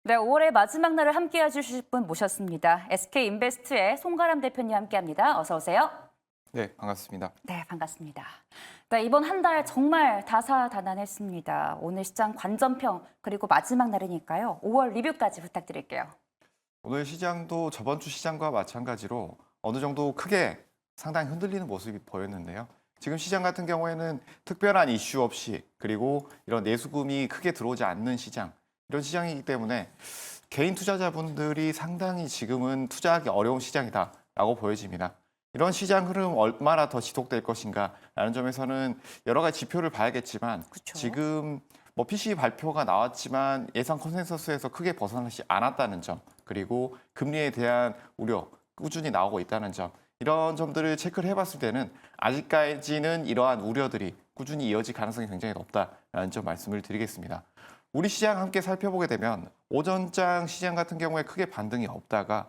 네, 5월의 마지막 날을 함께 해주실 분 모셨습니다. SK인베스트의 송가람 대표님 함께합니다. 어서 오세요. 네, 반갑습니다. 네, 반갑습니다. 네, 이번 한 달 정말 다사다난했습니다. 오늘 시장 관전평 그리고 마지막 날이니까요. 5월 리뷰까지 부탁드릴게요. 오늘 시장도 저번 주 시장과 마찬가지로 어느 정도 크게 상당히 흔들리는 모습이 보였는데요. 지금 시장 같은 경우에는 특별한 이슈 없이 그리고 이런 내수금이 크게 들어오지 않는 시장, 이런 시장이기 때문에 개인 투자자분들이 상당히 지금은 투자하기 어려운 시장이다라고 보여집니다. 이런 시장 흐름 얼마나 더 지속될 것인가라는 점에서는 여러 가지 지표를 봐야겠지만 그렇죠. 지금 뭐 PCE 발표가 나왔지만 예상 컨센서스에서 크게 벗어나지 않았다는 점, 그리고 금리에 대한 우려 꾸준히 나오고 있다는 점, 이런 점들을 체크를 해봤을 때는 아직까지는 이러한 우려들이 꾸준히 이어질 가능성이 굉장히 높다라는 점 말씀을 드리겠습니다. 우리 시장 함께 살펴보게 되면 오전장 시장 같은 경우에 크게 반등이 없다가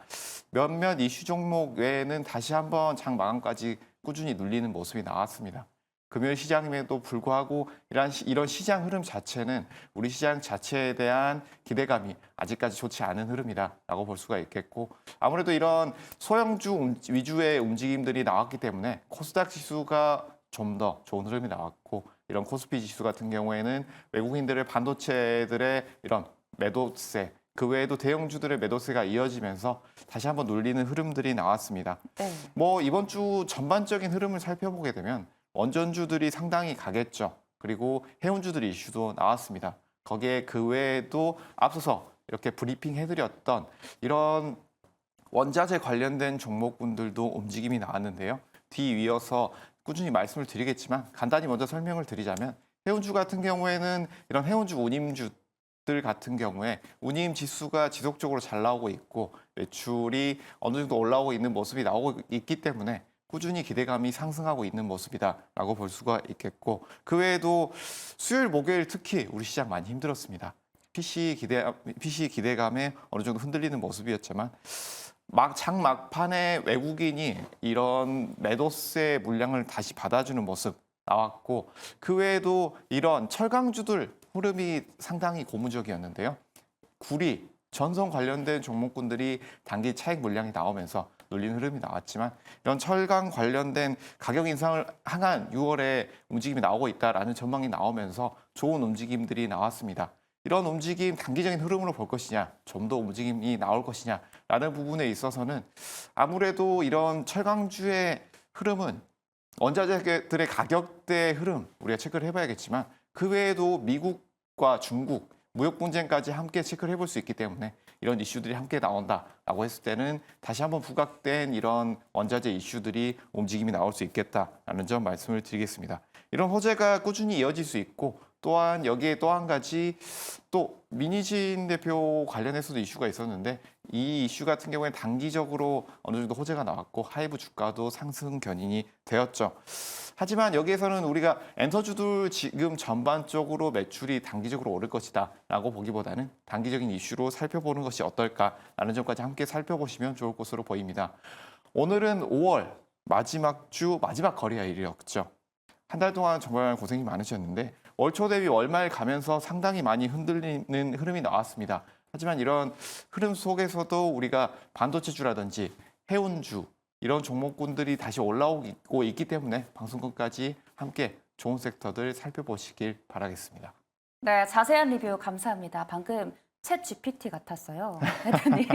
몇몇 이슈 종목 외에는 다시 한번 장 마감까지 꾸준히 눌리는 모습이 나왔습니다. 금요일 시장임에도 불구하고 이런 시장 흐름 자체는 우리 시장 자체에 대한 기대감이 아직까지 좋지 않은 흐름이다라고 볼 수가 있겠고, 아무래도 이런 소형주 위주의 움직임들이 나왔기 때문에 코스닥 지수가 좀 더 좋은 흐름이 나왔고, 이런 코스피 지수 같은 경우에는 외국인들의 반도체들의 이런 매도세, 그 외에도 대형주들의 매도세가 이어지면서 다시 한번 눌리는 흐름들이 나왔습니다. 네. 뭐 이번 주 전반적인 흐름을 살펴보게 되면 원전주들이 상당히 가겠죠. 그리고 해운주들 이슈도 나왔습니다. 거기에 그 외에도 앞서서 이렇게 브리핑 해드렸던 이런 원자재 관련된 종목군들도 움직임이 나왔는데요. 뒤이어서 꾸준히 말씀을 드리겠지만 간단히 먼저 설명을 드리자면, 해운주 같은 경우에는 이런 해운주 운임주들 같은 경우에 운임 지수가 지속적으로 잘 나오고 있고 매출이 어느 정도 올라오고 있는 모습이 나오고 있기 때문에 꾸준히 기대감이 상승하고 있는 모습이다라고 볼 수가 있겠고, 그 외에도 수요일, 목요일 특히 우리 시장 많이 힘들었습니다. PC 기대감에 어느 정도 흔들리는 모습이었지만 장 막판에 외국인이 이런 매도세 물량을 다시 받아주는 모습 나왔고, 그 외에도 이런 철강주들 흐름이 상당히 고무적이었는데요. 구리, 전선 관련된 종목군들이 단기 차익 물량이 나오면서 눌린 흐름이 나왔지만, 이런 철강 관련된 가격 인상을 향한 6월에 움직임이 나오고 있다라는 전망이 나오면서 좋은 움직임들이 나왔습니다. 이런 움직임 단기적인 흐름으로 볼 것이냐, 좀 더 움직임이 나올 것이냐라는 부분에 있어서는 아무래도 이런 철강주의 흐름은 원자재들의 가격대 흐름 우리가 체크를 해봐야겠지만, 그 외에도 미국과 중국 무역 분쟁까지 함께 체크를 해볼 수 있기 때문에 이런 이슈들이 함께 나온다라고 했을 때는 다시 한번 부각된 이런 원자재 이슈들이 움직임이 나올 수 있겠다라는 점 말씀을 드리겠습니다. 이런 호재가 꾸준히 이어질 수 있고, 또한 여기에 또 한 가지 또 민희진 대표 관련해서도 이슈가 있었는데, 이 이슈 같은 경우에 단기적으로 어느 정도 호재가 나왔고 하이브 주가도 상승 견인이 되었죠. 하지만 여기에서는 우리가 엔터주들 지금 전반적으로 매출이 단기적으로 오를 것이다라고 보기보다는 단기적인 이슈로 살펴보는 것이 어떨까라는 점까지 함께 살펴보시면 좋을 것으로 보입니다. 오늘은 5월 마지막 주 마지막 거래일이었죠. 한 달 동안 정말 고생이 많으셨는데 월 초 대비 월말 가면서 상당히 많이 흔들리는 흐름이 나왔습니다. 하지만 이런 흐름 속에서도 우리가 반도체주라든지 해운주 이런 종목군들이 다시 올라오고 있기 때문에 방송 끝까지 함께 좋은 섹터들 살펴보시길 바라겠습니다. 네, 자세한 리뷰 감사합니다. 방금 챗 GPT 같았어요. 대표님.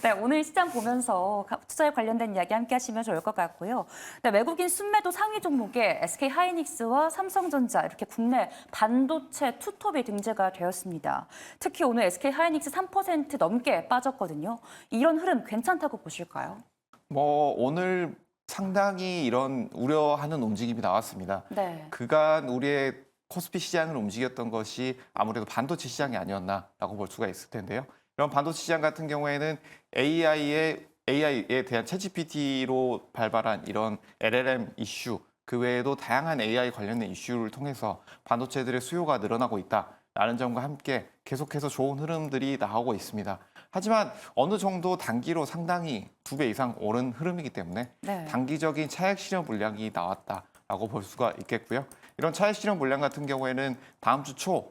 네, 오늘 시장 보면서 투자에 관련된 이야기 함께 하시면 좋을 것 같고요. 네, 외국인 순매도 상위 종목에 SK 하이닉스와 삼성전자 이렇게 국내 반도체 투톱이 등재가 되었습니다. 특히 오늘 SK 하이닉스 3% 넘게 빠졌거든요. 이런 흐름 괜찮다고 보실까요? 뭐 오늘 상당히 이런 우려하는 움직임이 나왔습니다. 네. 그간 우리의 코스피 시장을 움직였던 것이 아무래도 반도체 시장이 아니었나라고 볼 수가 있을 텐데요. 이런 반도체 시장 같은 경우에는 AI에 대한 챗GPT로 발발한 이런 LLM 이슈, 그 외에도 다양한 AI 관련된 이슈를 통해서 반도체들의 수요가 늘어나고 있다라는 점과 함께 계속해서 좋은 흐름들이 나오고 있습니다. 하지만 어느 정도 단기로 상당히 2배 이상 오른 흐름이기 때문에 네. 단기적인 차익 실현 물량이 나왔다라고 볼 수가 있겠고요. 이런 차익 실현 물량 같은 경우에는 다음 주 초까지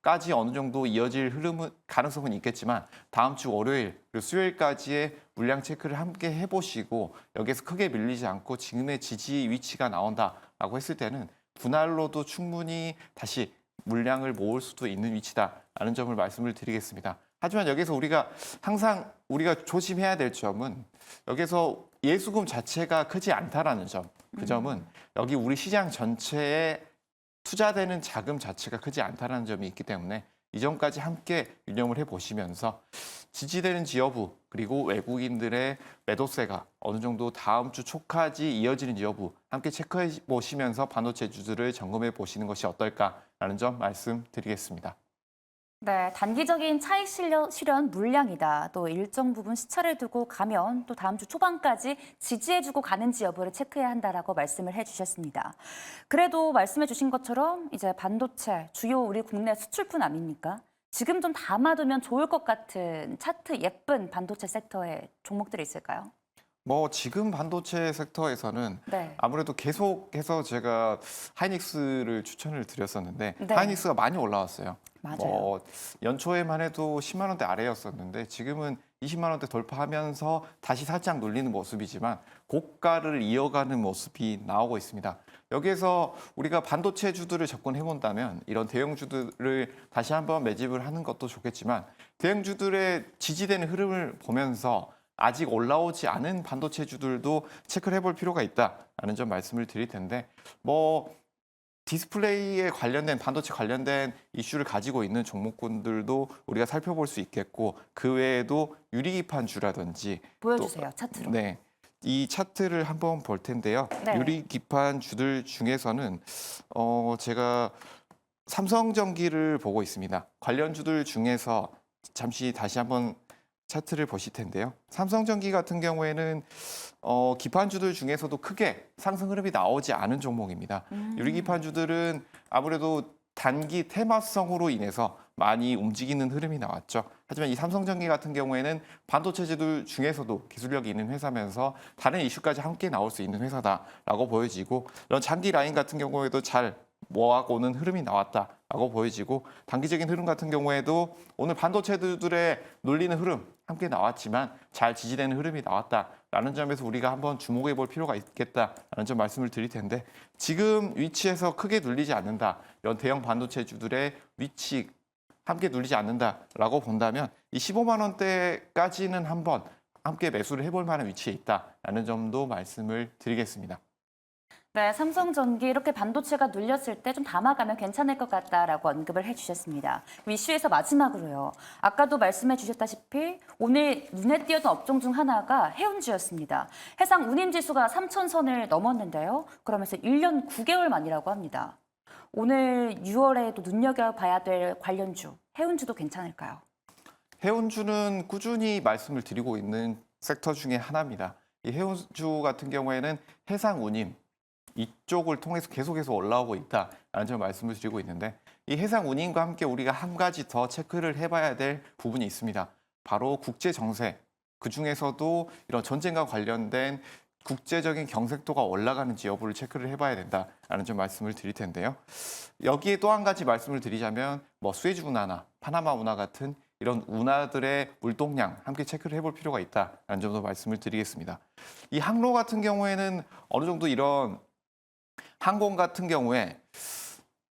까지 어느 정도 이어질 흐름은 가능성은 있겠지만 다음 주 월요일 그리고 수요일까지의 물량 체크를 함께 해보시고 여기에서 크게 밀리지 않고 지금의 지지 위치가 나온다라고 했을 때는 분할로도 충분히 다시 물량을 모을 수도 있는 위치다라는 점을 말씀을 드리겠습니다. 하지만 여기서 항상 우리가 조심해야 될 점은 여기서 예수금 자체가 크지 않다라는 점. 그 점은 여기 우리 시장 전체에 투자되는 자금 자체가 크지 않다는 점이 있기 때문에 이 점까지 함께 유념을 해보시면서 지지되는지 여부 그리고 외국인들의 매도세가 어느 정도 다음 주 초까지 이어지는지 여부 함께 체크해 보시면서 반도체주들을 점검해 보시는 것이 어떨까라는 점 말씀드리겠습니다. 네, 단기적인 차익 실현 물량이다. 또 일정 부분 시차를 두고 가면 또 다음 주 초반까지 지지해주고 가는지 여부를 체크해야 한다라고 말씀을 해주셨습니다. 그래도 말씀해주신 것처럼 이제 반도체 주요 우리 국내 수출품 아닙니까? 지금 좀 담아두면 좋을 것 같은 차트 예쁜 반도체 섹터의 종목들이 있을까요? 지금 반도체 섹터에서는 네. 아무래도 계속해서 제가 하이닉스를 추천을 드렸었는데 네. 하이닉스가 많이 올라왔어요. 맞아요. 연초에만 해도 10만 원대 아래였었는데 지금은 20만 원대 돌파하면서 다시 살짝 눌리는 모습이지만 고가를 이어가는 모습이 나오고 있습니다. 여기에서 우리가 반도체주들을 접근해 본다면 이런 대형주들을 다시 한번 매집을 하는 것도 좋겠지만 대형주들의 지지되는 흐름을 보면서 아직 올라오지 않은 반도체주들도 체크를 해볼 필요가 있다라는 점 말씀을 드릴 텐데 디스플레이에 관련된 반도체 관련된 이슈를 가지고 있는 종목군들도 우리가 살펴볼 수 있겠고 그 외에도 유리기판주라든지 보여주세요, 차트로. 네. 이 차트를 한번 볼 텐데요. 네. 유리기판주들 중에서는 제가 삼성전기를 보고 있습니다. 관련주들 중에서 잠시 다시 한번 차트를 보실 텐데요. 삼성전기 같은 경우에는 기판주들 중에서도 크게 상승 흐름이 나오지 않은 종목입니다. 유리기판주들은 아무래도 단기 테마성으로 인해서 많이 움직이는 흐름이 나왔죠. 하지만 이 삼성전기 같은 경우에는 반도체주들 중에서도 기술력이 있는 회사면서 다른 이슈까지 함께 나올 수 있는 회사다라고 보여지고 이런 장기 라인 같은 경우에도 잘 모아오는 흐름이 나왔다라고 보여지고 단기적인 흐름 같은 경우에도 오늘 반도체들의 눌리는 흐름 함께 나왔지만 잘 지지되는 흐름이 나왔다라는 점에서 우리가 한번 주목해 볼 필요가 있겠다라는 점 말씀을 드릴 텐데 지금 위치에서 크게 눌리지 않는다. 이런 대형 반도체주들의 위치 함께 눌리지 않는다라고 본다면 이 15만 원대까지는 한번 함께 매수를 해볼 만한 위치에 있다라는 점도 말씀을 드리겠습니다. 네, 삼성전기 이렇게 반도체가 눌렸을 때 좀 담아가면 괜찮을 것 같다라고 언급을 해주셨습니다. 이슈에서 마지막으로요. 아까도 말씀해 주셨다시피 오늘 눈에 띄었던 업종 중 하나가 해운주였습니다. 해상 운임지수가 3,000선을 넘었는데요. 그러면서 1년 9개월 만이라고 합니다. 오늘 6월에도 눈여겨봐야 될 관련주, 해운주도 괜찮을까요? 해운주는 꾸준히 말씀을 드리고 있는 섹터 중에 하나입니다. 이 해운주 같은 경우에는 해상 운임 이쪽을 통해서 계속해서 올라오고 있다라는 점 말씀을 드리고 있는데 이 해상 운임과 함께 우리가 한 가지 더 체크를 해봐야 될 부분이 있습니다. 바로 국제 정세. 그 중에서도 이런 전쟁과 관련된 국제적인 경색도가 올라가는지 여부를 체크를 해봐야 된다라는 점 말씀을 드릴 텐데요. 여기에 또 한 가지 말씀을 드리자면 수에즈 운하나 파나마 운하 같은 이런 운하들의 물동량 함께 체크를 해볼 필요가 있다라는 점도 말씀을 드리겠습니다. 이 항로 같은 경우에는 어느 정도 이런 항공 같은 경우에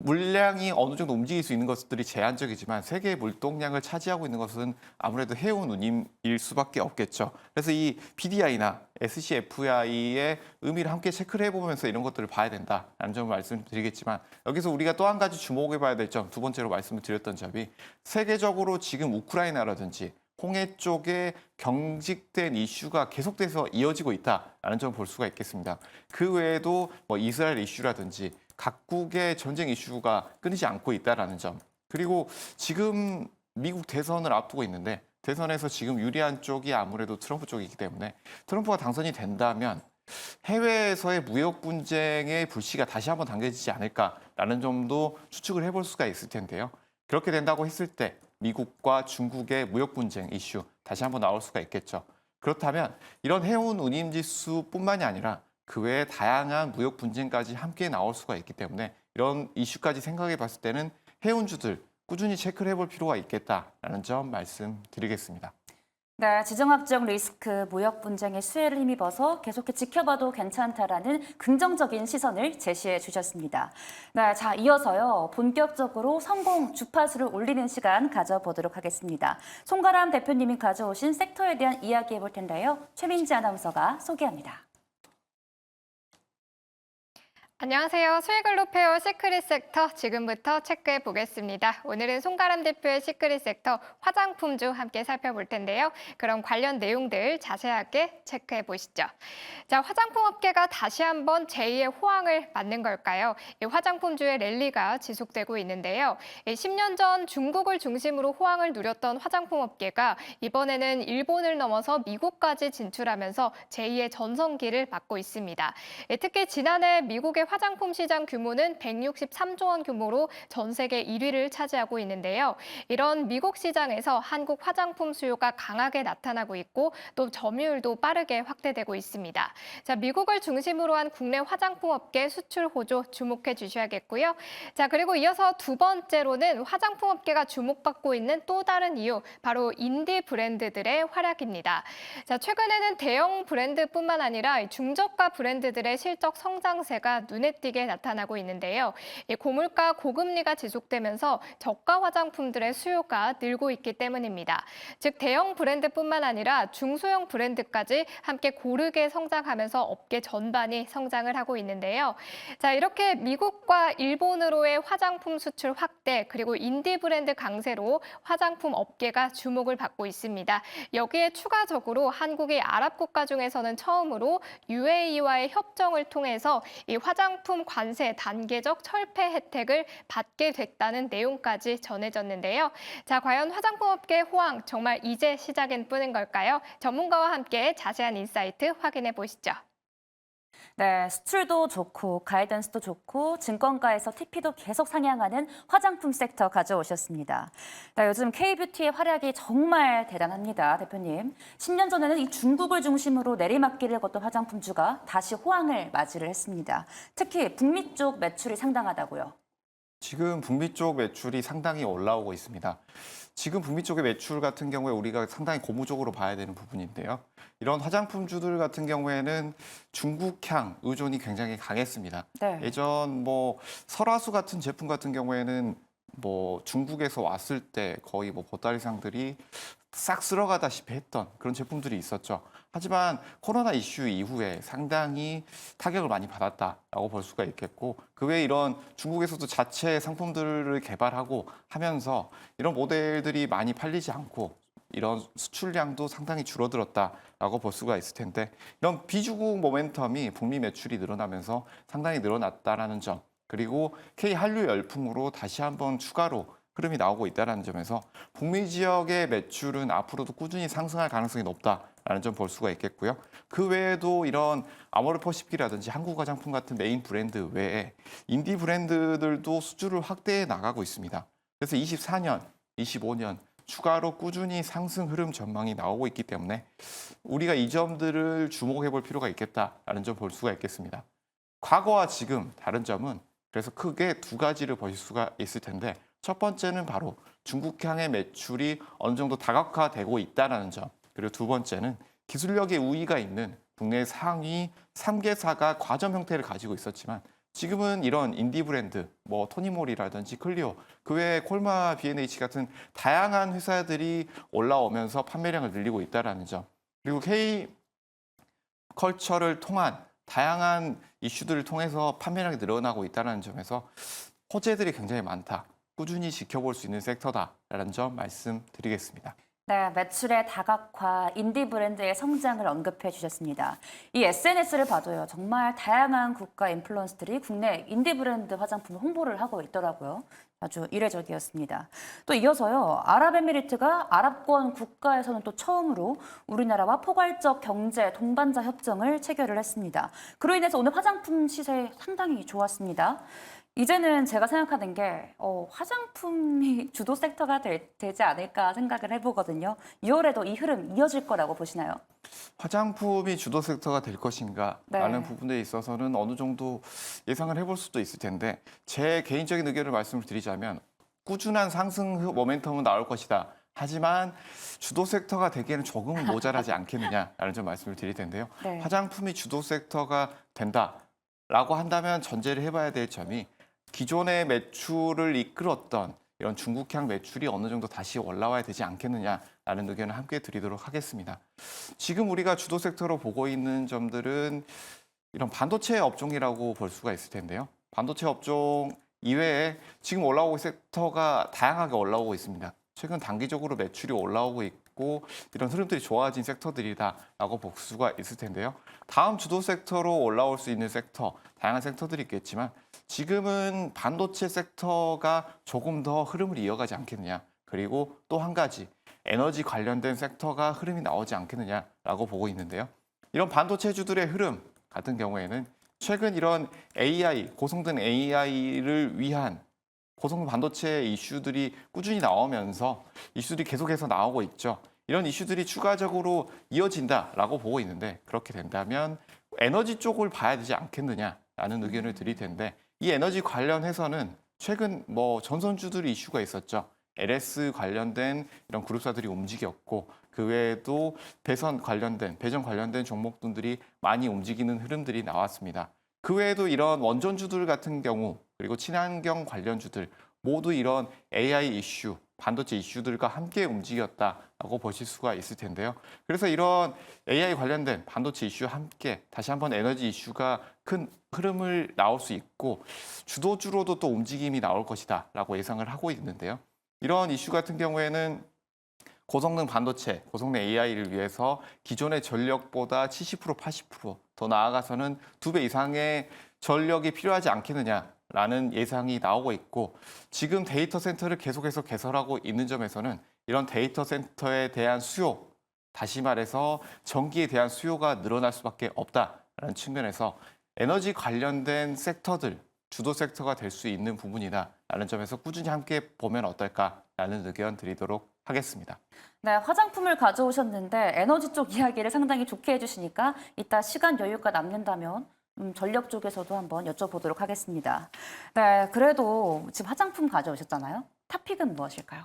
물량이 어느 정도 움직일 수 있는 것들이 제한적이지만 세계의 물동량을 차지하고 있는 것은 아무래도 해운 운임일 수밖에 없겠죠. 그래서 이 PDI나 SCFI의 의미를 함께 체크를 해보면서 이런 것들을 봐야 된다라는 점을 말씀드리겠지만 여기서 우리가 또 한 가지 주목해 봐야 될 점, 두 번째로 말씀을 드렸던 점이 세계적으로 지금 우크라이나라든지 홍해 쪽에 경직된 이슈가 계속돼서 이어지고 있다라는 점을 볼 수가 있겠습니다. 그 외에도 이스라엘 이슈라든지 각국의 전쟁 이슈가 끊이지 않고 있다라는 점. 그리고 지금 미국 대선을 앞두고 있는데 대선에서 지금 유리한 쪽이 아무래도 트럼프 쪽이기 때문에 트럼프가 당선이 된다면 해외에서의 무역 분쟁의 불씨가 다시 한번 당겨지지 않을까라는 점도 추측을 해볼 수가 있을 텐데요. 그렇게 된다고 했을 때 미국과 중국의 무역 분쟁 이슈 다시 한번 나올 수가 있겠죠. 그렇다면 이런 해운 운임 지수뿐만이 아니라 그 외에 다양한 무역 분쟁까지 함께 나올 수가 있기 때문에 이런 이슈까지 생각해 봤을 때는 해운주들 꾸준히 체크를 해볼 필요가 있겠다라는 점 말씀드리겠습니다. 네, 지정학적 리스크, 무역 분쟁의 수혜를 힘입어서 계속해 지켜봐도 괜찮다라는 긍정적인 시선을 제시해 주셨습니다. 네, 자, 이어서요. 본격적으로 성공 주파수를 올리는 시간 가져보도록 하겠습니다. 송가람 대표님이 가져오신 섹터에 대한 이야기 해볼 텐데요. 최민지 아나운서가 소개합니다. 안녕하세요. 수익을 높여요 시크릿 섹터 지금부터 체크해 보겠습니다. 오늘은 송가람 대표의 시크릿 섹터 화장품주 함께 살펴볼 텐데요. 그럼 관련 내용들 자세하게 체크해 보시죠. 자, 화장품 업계가 다시 한번 제2의 호황을 맞는 걸까요? 이 화장품주의 랠리가 지속되고 있는데요. 10년 전 중국을 중심으로 호황을 누렸던 화장품 업계가 이번에는 일본을 넘어서 미국까지 진출하면서 제2의 전성기를 맞고 있습니다. 특히 지난해 미국의 화장품 시장 규모는 163조 원 규모로 전 세계 1위를 차지하고 있는데요. 이런 미국 시장에서 한국 화장품 수요가 강하게 나타나고 있고 또 점유율도 빠르게 확대되고 있습니다. 자, 미국을 중심으로 한 국내 화장품 업계 수출 호조 주목해 주셔야겠고요. 자, 그리고 이어서 두 번째로는 화장품 업계가 주목받고 있는 또 다른 이유, 바로 인디 브랜드들의 활약입니다. 자, 최근에는 대형 브랜드뿐만 아니라 중저가 브랜드들의 실적 성장세가 눈에 띄게 나타나고 있는데요. 고물가, 고금리가 지속되면서 저가 화장품들의 수요가 늘고 있기 때문입니다. 즉 대형 브랜드뿐만 아니라 중소형 브랜드까지 함께 고르게 성장하면서 업계 전반이 성장을 하고 있는데요. 자, 이렇게 미국과 일본으로의 화장품 수출 확대 그리고 인디 브랜드 강세로 화장품 업계가 주목을 받고 있습니다. 여기에 추가적으로 한국이 아랍 국가 중에서는 처음으로 UAE와의 협정을 통해서 이 화장품 관세 단계적 철폐 혜택을 받게 됐다는 내용까지 전해졌는데요. 자, 과연 화장품 업계 호황 정말 이제 시작인 뿐인 걸까요? 전문가와 함께 자세한 인사이트 확인해 보시죠. 네, 수출도 좋고 가이던스도 좋고 증권가에서 TP도 계속 상향하는 화장품 섹터 가져오셨습니다. 네, 요즘 K뷰티의 활약이 정말 대단합니다, 대표님. 10년 전에는 이 중국을 중심으로 내리막길을 걷던 화장품주가 다시 호황을 맞이를 했습니다. 특히 북미 쪽 매출이 상당하다고요. 지금 북미 쪽 매출이 상당히 올라오고 있습니다. 지금 북미 쪽의 매출 같은 경우에 우리가 상당히 고무적으로 봐야 되는 부분인데요. 이런 화장품주들 같은 경우에는 중국향 의존이 굉장히 강했습니다. 네. 예전 설화수 같은 제품 같은 경우에는 중국에서 왔을 때 거의 보따리상들이 싹 쓸어가다시피 했던 그런 제품들이 있었죠. 하지만 코로나 이슈 이후에 상당히 타격을 많이 받았다라고 볼 수가 있겠고 그 외에 이런 중국에서도 자체 상품들을 개발하고 하면서 이런 모델들이 많이 팔리지 않고 이런 수출량도 상당히 줄어들었다라고 볼 수가 있을 텐데 이런 비주국 모멘텀이 북미 매출이 늘어나면서 상당히 늘어났다라는 점 그리고 K 한류 열풍으로 다시 한번 추가로 흐름이 나오고 있다는 점에서 북미 지역의 매출은 앞으로도 꾸준히 상승할 가능성이 높다라는 점 볼 수가 있겠고요. 그 외에도 이런 아모레퍼시픽이라든지 한국 화장품 같은 메인 브랜드 외에 인디 브랜드들도 수주를 확대해 나가고 있습니다. 그래서 24년, 25년 추가로 꾸준히 상승 흐름 전망이 나오고 있기 때문에 우리가 이 점들을 주목해 볼 필요가 있겠다라는 점 볼 수가 있겠습니다. 과거와 지금 다른 점은 그래서 크게 두 가지를 보실 수가 있을 텐데 첫 번째는 바로 중국향의 매출이 어느 정도 다각화되고 있다는 점. 그리고 두 번째는 기술력의 우위가 있는 국내 상위 3개사가 과점 형태를 가지고 있었지만 지금은 이런 인디 브랜드, 토니모리라든지 클리오, 그 외에 콜마 B&H 같은 다양한 회사들이 올라오면서 판매량을 늘리고 있다는 점. 그리고 K 컬처를 통한 다양한 이슈들을 통해서 판매량이 늘어나고 있다는 점에서 호재들이 굉장히 많다. 꾸준히 지켜볼 수 있는 섹터다라는 점 말씀드리겠습니다. 네, 매출의 다각화, 인디 브랜드의 성장을 언급해 주셨습니다. 이 SNS를 봐도요, 정말 다양한 국가 인플루언서들이 국내 인디 브랜드 화장품 홍보를 하고 있더라고요. 아주 이례적이었습니다. 또 이어서요, 아랍에미리트가 아랍권 국가에서는 또 처음으로 우리나라와 포괄적 경제 동반자 협정을 체결을 했습니다. 그로 인해서 오늘 화장품 시세 상당히 좋았습니다. 이제는 제가 생각하는 게 화장품이 주도 섹터가 되지 않을까 생각을 해보거든요. 2월에도 이 흐름 이어질 거라고 보시나요? 화장품이 주도 섹터가 될 것인가라는 네. 부분에 있어서는 어느 정도 예상을 해볼 수도 있을 텐데 제 개인적인 의견을 말씀을 드리자면 꾸준한 상승 모멘텀은 나올 것이다. 하지만 주도 섹터가 되기에는 조금은 모자라지 않겠느냐라는 좀 말씀을 드릴 텐데요. 네. 화장품이 주도 섹터가 된다라고 한다면 전제를 해봐야 될 점이 기존의 매출을 이끌었던 이런 중국향 매출이 어느 정도 다시 올라와야 되지 않겠느냐라는 의견을 함께 드리도록 하겠습니다. 지금 우리가 주도 섹터로 보고 있는 점들은 이런 반도체 업종이라고 볼 수가 있을 텐데요. 반도체 업종 이외에 지금 올라오고 있는 섹터가 다양하게 올라오고 있습니다. 최근 단기적으로 매출이 올라오고 있고 이런 흐름들이 좋아진 섹터들이다라고 볼 수가 있을 텐데요. 다음 주도 섹터로 올라올 수 있는 섹터, 다양한 섹터들이 있겠지만 지금은 반도체 섹터가 조금 더 흐름을 이어가지 않겠느냐. 그리고 또 한 가지 에너지 관련된 섹터가 흐름이 나오지 않겠느냐라고 보고 있는데요. 이런 반도체주들의 흐름 같은 경우에는 최근 이런 AI, 고성능 AI를 위한 고성능 반도체 이슈들이 꾸준히 나오면서 이슈들이 계속해서 나오고 있죠. 이런 이슈들이 추가적으로 이어진다라고 보고 있는데 그렇게 된다면 에너지 쪽을 봐야 되지 않겠느냐라는 의견을 드릴 텐데 이 에너지 관련해서는 최근 전선주들이 이슈가 있었죠. LS 관련된 이런 그룹사들이 움직였고 그 외에도 배전 관련된 종목들이 많이 움직이는 흐름들이 나왔습니다. 그 외에도 이런 원전주들 같은 경우 그리고 친환경 관련주들 모두 이런 AI 이슈, 반도체 이슈들과 함께 움직였다라고 보실 수가 있을 텐데요. 그래서 이런 AI 관련된 반도체 이슈와 함께 다시 한번 에너지 이슈가 큰 흐름을 나올 수 있고 주도주로도 또 움직임이 나올 것이다라고 예상을 하고 있는데요. 이런 이슈 같은 경우에는 고성능 반도체, 고성능 AI를 위해서 기존의 전력보다 70%, 80%더 나아가서는 2배 이상의 전력이 필요하지 않겠느냐라는 예상이 나오고 있고 지금 데이터 센터를 계속해서 개설하고 있는 점에서는 이런 데이터 센터에 대한 수요, 다시 말해서 전기에 대한 수요가 늘어날 수밖에 없다라는 측면에서 에너지 관련된 섹터들, 주도 섹터가 될 수 있는 부분이다라는 점에서 꾸준히 함께 보면 어떨까라는 의견 드리도록 하겠습니다. 네, 화장품을 가져오셨는데 에너지 쪽 이야기를 상당히 좋게 해주시니까 이따 시간 여유가 남는다면 전력 쪽에서도 한번 여쭤보도록 하겠습니다. 네, 그래도 지금 화장품 가져오셨잖아요. 탑픽은 무엇일까요?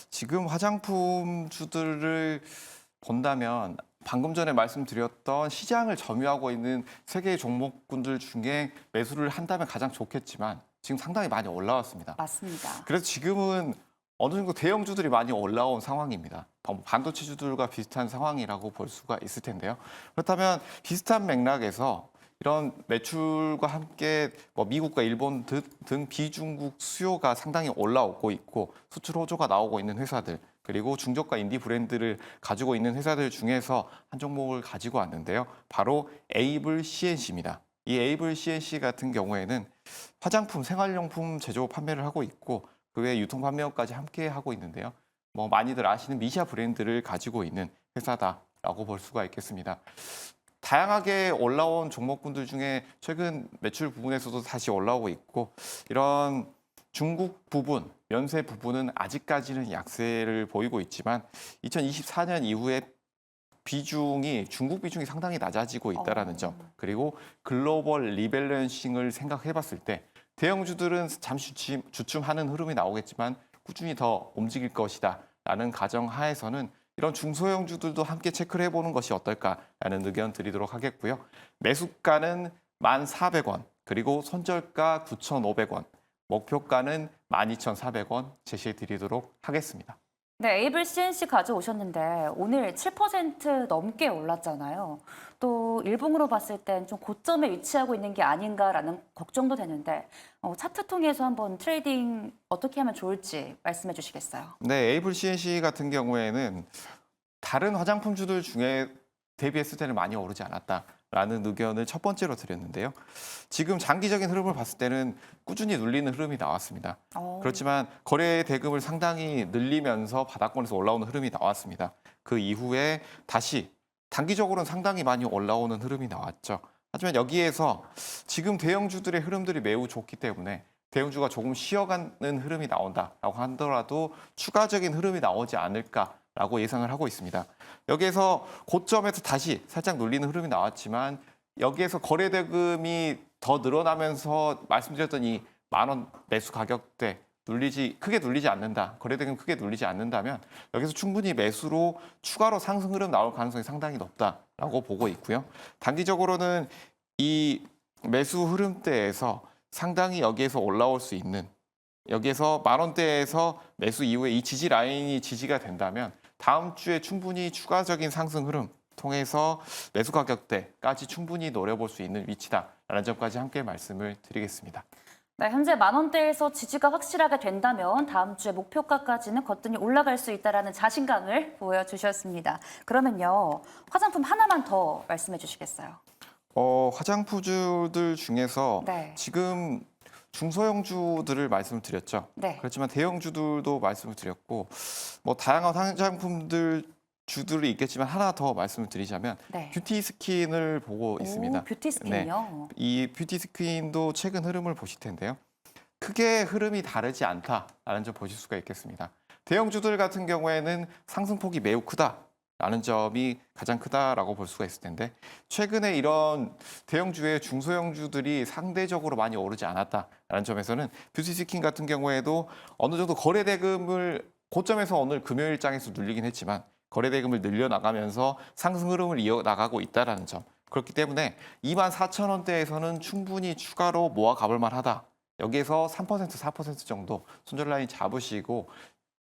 지금 화장품주들을 본다면 방금 전에 말씀드렸던 시장을 점유하고 있는 세 개의 종목군들 중에 매수를 한다면 가장 좋겠지만 지금 상당히 많이 올라왔습니다. 맞습니다. 그래서 지금은 어느 정도 대형주들이 많이 올라온 상황입니다. 반도체주들과 비슷한 상황이라고 볼 수가 있을 텐데요. 그렇다면 비슷한 맥락에서 이런 매출과 함께 미국과 일본 등 비중국 수요가 상당히 올라오고 있고 수출 호조가 나오고 있는 회사들 그리고 중저가 인디 브랜드를 가지고 있는 회사들 중에서 한 종목을 가지고 왔는데요. 바로 에이블 CNC입니다. 이 에이블 CNC 같은 경우에는 화장품, 생활용품 제조 판매를 하고 있고 그 외에 유통 판매업까지 함께 하고 있는데요. 많이들 아시는 미샤 브랜드를 가지고 있는 회사다라고 볼 수가 있겠습니다. 다양하게 올라온 종목군들 중에 최근 매출 부분에서도 다시 올라오고 있고 이런 중국 부분, 면세 부분은 아직까지는 약세를 보이고 있지만 2024년 이후에 중국 비중이 상당히 낮아지고 있다는 점 그리고 글로벌 리밸런싱을 생각해 봤을 때 대형주들은 잠시 주춤하는 흐름이 나오겠지만 꾸준히 더 움직일 것이다 라는 가정 하에서는 이런 중소형주들도 함께 체크를 해보는 것이 어떨까라는 의견 드리도록 하겠고요. 매수가는 1,400원, 그리고 손절가 9,500원, 목표가는 12,400원 제시해 드리도록 하겠습니다. 네, 에이블 CNC 가져오셨는데 오늘 7% 넘게 올랐잖아요. 또 일봉으로 봤을 땐 좀 고점에 위치하고 있는 게 아닌가라는 걱정도 되는데 차트 통해서 한번 트레이딩 어떻게 하면 좋을지 말씀해 주시겠어요? 네, 에이블 CNC 같은 경우에는 다른 화장품주들 중에 대비했을 때는 많이 오르지 않았다라는 의견을 첫 번째로 드렸는데요. 지금 장기적인 흐름을 봤을 때는 꾸준히 눌리는 흐름이 나왔습니다. 그렇지만 거래 대금을 상당히 늘리면서 바닥권에서 올라오는 흐름이 나왔습니다. 그 이후에 다시 단기적으로는 상당히 많이 올라오는 흐름이 나왔죠. 하지만 여기에서 지금 대형주들의 흐름들이 매우 좋기 때문에 대형주가 조금 쉬어가는 흐름이 나온다라고 하더라도 추가적인 흐름이 나오지 않을까라고 예상을 하고 있습니다. 여기에서 고점에서 다시 살짝 눌리는 흐름이 나왔지만 여기에서 거래 대금이 더 늘어나면서 말씀드렸던 이 10,000원 매수 가격대 크게 눌리지 않는다. 거래대금 크게 눌리지 않는다면 여기서 충분히 매수로 추가로 상승 흐름 나올 가능성이 상당히 높다라고 보고 있고요. 단기적으로는 이 매수 흐름대에서 상당히 여기에서 올라올 수 있는 여기에서 10,000원대에서 매수 이후에 이 지지 라인이 지지가 된다면 다음 주에 충분히 추가적인 상승 흐름 통해서 매수 가격대까지 충분히 노려볼 수 있는 위치다라는 점까지 함께 말씀을 드리겠습니다. 네, 현재 10,000원대에서 지지가 확실하게 된다면 다음 주에 목표가까지는 거뜬히 올라갈 수 있다는 자신감을 보여주셨습니다. 그러면요, 화장품 하나만 더 말씀해 주시겠어요? 화장품주들 중에서 네. 지금 중소형주들을 말씀드렸죠. 네. 그렇지만 대형주들도 말씀을 드렸고 뭐 다양한 화장품들 주들이 있겠지만 하나 더 말씀을 드리자면 네. 뷰티 스킨을 보고 있습니다. 오, 뷰티 스킨이요? 이 뷰티 스킨도 최근 흐름을 보실 텐데요. 크게 흐름이 다르지 않다라는 점 보실 수가 있겠습니다. 대형주들 같은 경우에는 상승폭이 매우 크다라는 점이 가장 크다라고 볼 수가 있을 텐데 최근에 이런 대형주의 중소형주들이 상대적으로 많이 오르지 않았다라는 점에서는 뷰티 스킨 같은 경우에도 어느 정도 거래 대금을 고점에서 오늘 금요일장에서 눌리긴 했지만 거래 대금을 늘려나가면서 상승 흐름을 이어나가고 있다는 점. 그렇기 때문에 24,000원대에서는 충분히 추가로 모아 가볼 만하다. 여기에서 3%, 4% 정도 손절 라인 잡으시고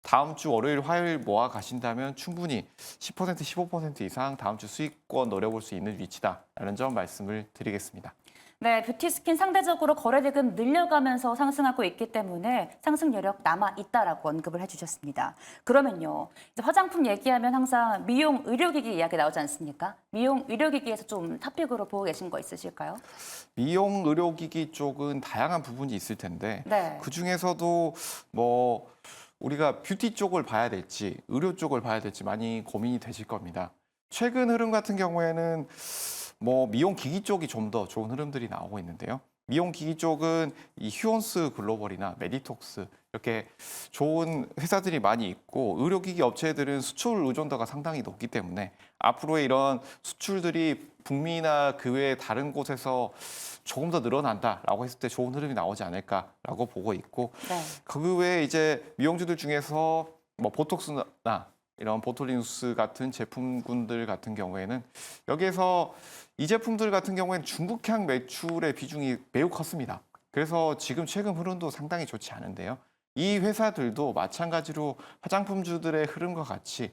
다음 주 월요일, 화요일 모아 가신다면 충분히 10%, 15% 이상 다음 주 수익권 노려볼 수 있는 위치다라는 점 말씀을 드리겠습니다. 네, 뷰티 스킨 상대적으로 거래 대금 늘려가면서 상승하고 있기 때문에 상승 여력 남아 있다라고 언급을 해주셨습니다. 그러면요, 이제 화장품 얘기하면 항상 미용 의료기기 이야기 나오지 않습니까? 미용 의료기기에서 좀 탑픽으로 보고 계신 거 있으실까요? 미용 의료기기 쪽은 다양한 부분이 있을 텐데 네. 그 중에서도 뭐 우리가 뷰티 쪽을 봐야 될지 의료 쪽을 봐야 될지 많이 고민이 되실 겁니다. 최근 흐름 같은 경우에는 뭐 미용 기기 쪽이 좀 더 좋은 흐름들이 나오고 있는데요. 미용 기기 쪽은 이 휴온스 글로벌이나 메디톡스 이렇게 좋은 회사들이 많이 있고 의료기기 업체들은 수출 의존도가 상당히 높기 때문에 앞으로의 이런 수출들이 북미나 그 외 다른 곳에서 조금 더 늘어난다라고 했을 때 좋은 흐름이 나오지 않을까라고 보고 있고 네. 그 외에 이제 미용주들 중에서 뭐 보톡스나 이런 보톨리누스 같은 제품군들 같은 경우에는 여기에서 이 제품들 같은 경우에는 중국향 매출의 비중이 매우 컸습니다. 그래서 지금 최근 흐름도 상당히 좋지 않은데요. 이 회사들도 마찬가지로 화장품주들의 흐름과 같이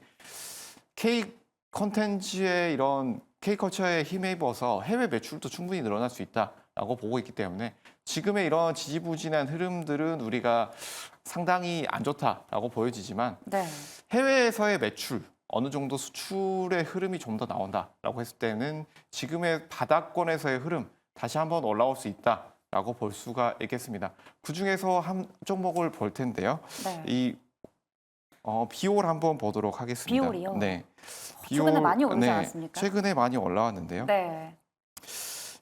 K 콘텐츠의 이런 K컬처에 힘입어서 해외 매출도 충분히 늘어날 수 있다라고 보고 있기 때문에 지금의 이런 지지부진한 흐름들은 우리가 상당히 안 좋다라고 보여지지만 네. 해외에서의 매출, 어느 정도 수출의 흐름이 좀 더 나온다라고 했을 때는 지금의 바닥권에서의 흐름 다시 한번 올라올 수 있다라고 볼 수가 있겠습니다. 그중에서 한 종목을 볼 텐데요. 네. 이 비올 한번 보도록 하겠습니다. 비올이요? 네. 최근에 많이 오르지 네, 않았습니까? 최근에 많이 올라왔는데요. 네.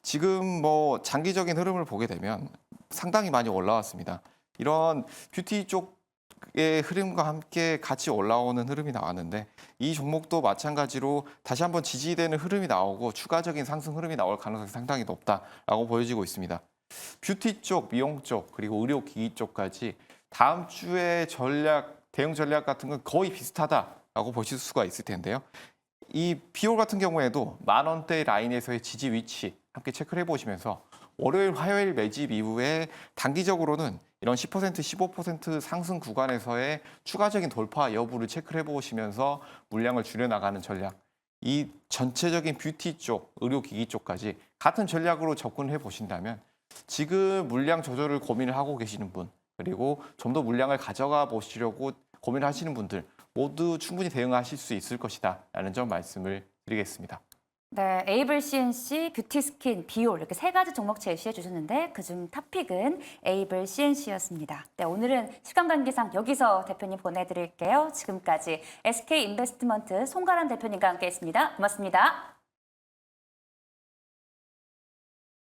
지금 뭐 장기적인 흐름을 보게 되면 상당히 많이 올라왔습니다. 이런 뷰티 쪽의 흐름과 함께 같이 올라오는 흐름이 나왔는데 이 종목도 마찬가지로 다시 한번 지지되는 흐름이 나오고 추가적인 상승 흐름이 나올 가능성이 상당히 높다라고 보여지고 있습니다. 뷰티 쪽, 미용 쪽, 그리고 의료기기 쪽까지 다음 주에 대응 전략 같은 건 거의 비슷하다라고 보실 수가 있을 텐데요. 이 비올 같은 경우에도 10,000원대 라인에서의 지지 위치 함께 체크를 해보시면서 월요일, 화요일 매집 이후에 단기적으로는 이런 10%, 15% 상승 구간에서의 추가적인 돌파 여부를 체크를 해보시면서 물량을 줄여나가는 전략. 이 전체적인 뷰티 쪽, 의료기기 쪽까지 같은 전략으로 접근해 보신다면 지금 물량 조절을 고민을 하고 계시는 분 그리고 좀 더 물량을 가져가 보시려고 고민을 하시는 분들 모두 충분히 대응하실 수 있을 것이다 라는 점 말씀을 드리겠습니다. 네, 에이블 CNC, 뷰티 스킨, 비올 이렇게 세 가지 종목 제시해 주셨는데 그중 탑픽은 에이블 CNC였습니다. 네, 오늘은 시간 관계상 여기서 대표님 보내드릴게요. 지금까지 SK 인베스트먼트 송가람 대표님과 함께했습니다. 고맙습니다.